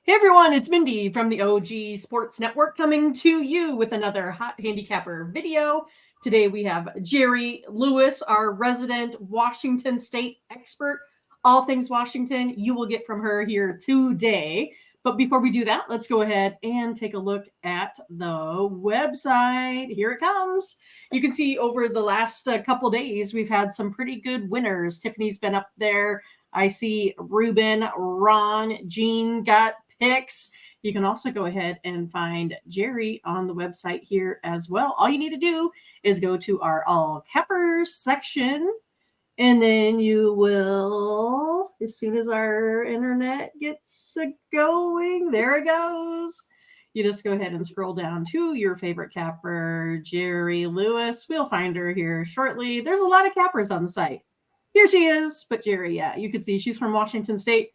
Hey everyone, it's Mindy from the OG Sports Network coming to you with another Hot Handicapper video. Today we have Jeri Lewis, our resident Washington State expert. All things Washington you will get from her here today. But before we do that, let's go ahead and take a look at the website. Here it comes. You can see over the last couple days, we've had some pretty good winners. Tiffany's been up there. I see Ruben, Ron, Jean got picks. You can also go ahead and find Jeri on the website here as well. All you need to do is go to our all cappers section, and then you will, as soon as our internet gets going, there it goes. You just go ahead and scroll down to your favorite capper, Jeri Lewis. We'll find her here shortly. There's a lot of cappers on the site. Here she is, but Jeri, yeah, you can see she's from Washington State.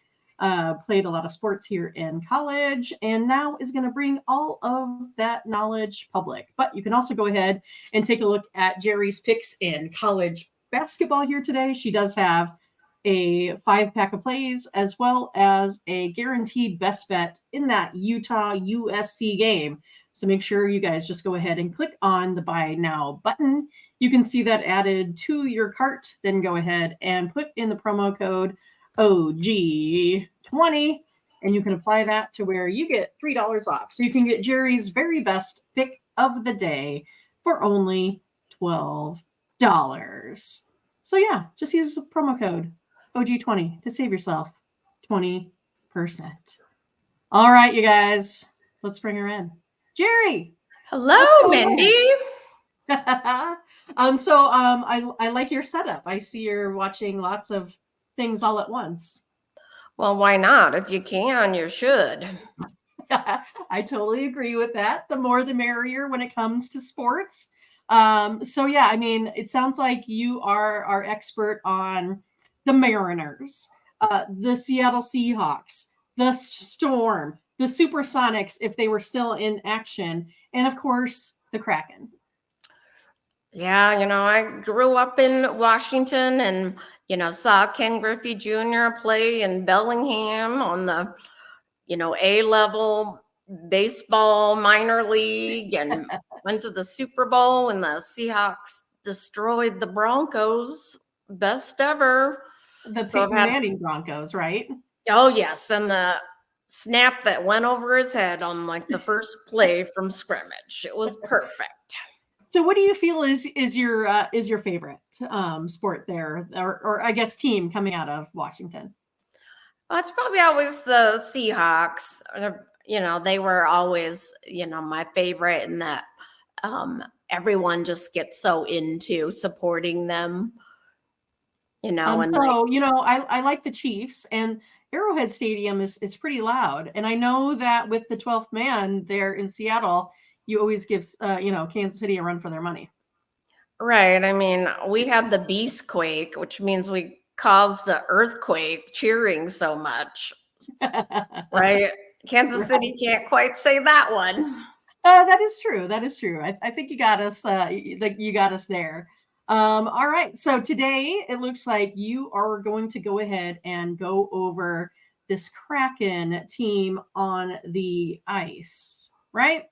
Played a lot of sports here in college, and now is going to bring all of that knowledge public. But you can also go ahead and take a look at Jeri's picks in college basketball here today. She does have a 5-pack of plays as well as a guaranteed best bet in that Utah USC game. So make sure you guys just go ahead and click on the buy now button. You can see that added to your cart. Then go ahead and put in the promo code OG20, and you can apply that to where you get $3 off. So you can get Jeri's very best pick of the day for only $12. So yeah, just use the promo code OG20 to save yourself 20%. All right, you guys, let's bring her in. Jeri. Hello, Mindy. I like your setup. I see you're watching lots of things all at once. Well, why not? If you can, you should. I totally agree with that. The more the merrier when it comes to sports. Yeah, I mean, it sounds like you are our expert on the Mariners, the Seattle Seahawks, the Storm, the Supersonics, if they were still in action, and of course, the Kraken. Yeah, I grew up in Washington and, saw Ken Griffey Jr. play in Bellingham on the, A-level baseball minor league and went to the Super Bowl when the Seahawks destroyed the Broncos. Best ever. The Peyton Manning Broncos, right? Oh, yes. And the snap that went over his head on like the first play from scrimmage. It was perfect. So what do you feel is your favorite sport there, or I guess team coming out of Washington? Well, it's probably always the Seahawks. They were always, my favorite, and that everyone just gets so into supporting them. I like the Chiefs, and Arrowhead Stadium is pretty loud, and I know that with the 12th man there in Seattle, you always give Kansas City a run for their money. Right. I mean, we had the beast quake, which means we caused an earthquake cheering so much. Right. Kansas City can't quite say that one. That is true. That is true. I think you got us. You got us there. All right. So today it looks like you are going to go ahead and go over this Kraken team on the ice, right?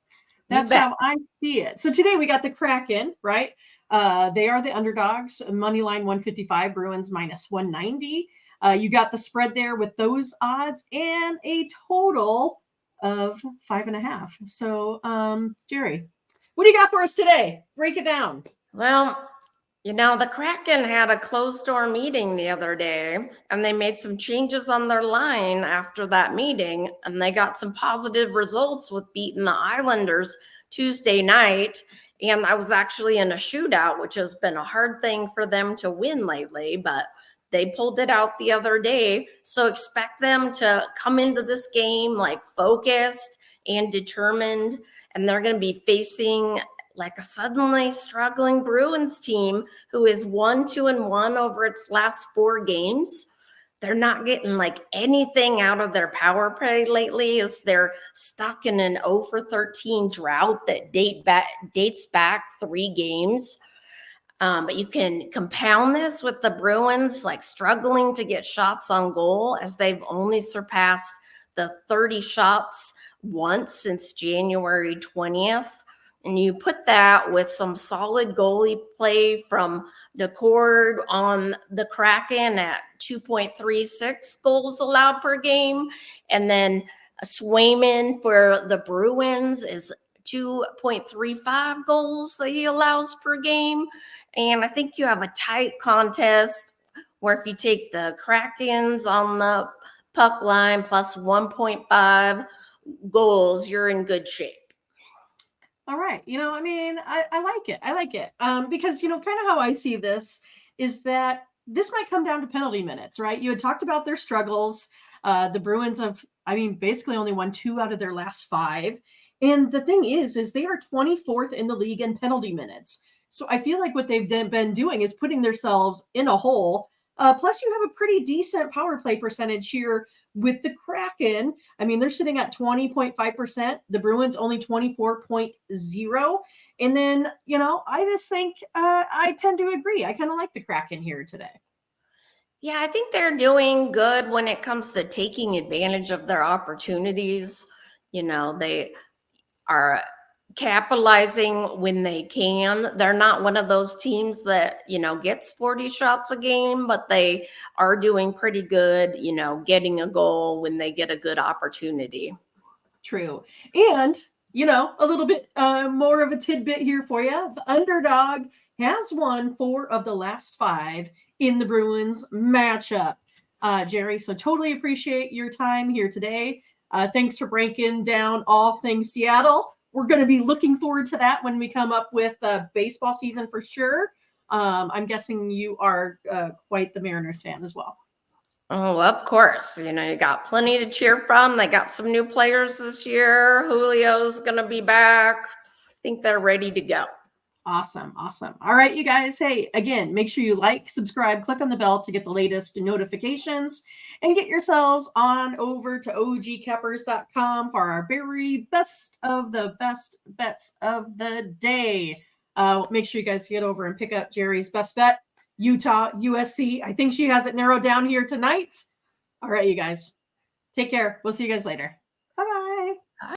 That's how I see it. So today we got the Kraken, right? They are the underdogs. Money line 155, Bruins minus 190. You got the spread there with those odds and a total of 5.5. So, Jeri, what do you got for us today? Break it down. Well, the Kraken had a closed door meeting the other day, and they made some changes on their line after that meeting, and they got some positive results with beating the Islanders Tuesday night. And I was actually in a shootout, which has been a hard thing for them to win lately, but they pulled it out the other day. So expect them to come into this game like focused and determined, and they're going to be facing like a suddenly struggling Bruins team who is 1-2-1 over its last 4 games. They're not getting like anything out of their power play lately, as they're stuck in an 0-for-13 drought that dates back 3 games. But you can compound this with the Bruins like struggling to get shots on goal, as they've only surpassed the 30 shots once since January 20th. And you put that with some solid goalie play from DeCord on the Kraken at 2.36 goals allowed per game. And then Swayman for the Bruins is 2.35 goals that he allows per game. And I think you have a tight contest where if you take the Krakens on the puck line plus 1.5 goals, you're in good shape. All right. I mean, I like it. I like it. Because, kind of how I see this is that this might come down to penalty minutes, right? You had talked about their struggles. The Bruins have, basically only won 2 out of their last 5. And the thing is they are 24th in the league in penalty minutes. So I feel like what they've been doing is putting themselves in a hole. Plus, you have a pretty decent power play percentage here with the Kraken. They're sitting at 20.5%. The Bruins only 24.0. And then, I just think I tend to agree. I kind of like the Kraken here today. Yeah, I think they're doing good when it comes to taking advantage of their opportunities. They are capitalizing when they can. They're not one of those teams that, gets 40 shots a game, but they are doing pretty good, getting a goal when they get a good opportunity. True. And, a little bit more of a tidbit here for you. The underdog has won 4 of the last 5 in the Bruins matchup. Jeri, so totally appreciate your time here today. Thanks for breaking down all things Seattle. We're going to be looking forward to that when we come up with baseball season for sure. I'm guessing you are quite the Mariners fan as well. Oh, of course. You got plenty to cheer from. They got some new players this year. Julio's going to be back. I think they're ready to go. Awesome. All right, you guys. Hey, again, make sure you like, subscribe, click on the bell to get the latest notifications, and get yourselves on over to ogcappers.com for our very best of the best bets of the day. Make sure you guys get over and pick up Jeri's best bet, Utah, USC. I think she has it narrowed down here tonight. All right, you guys. Take care. We'll see you guys later.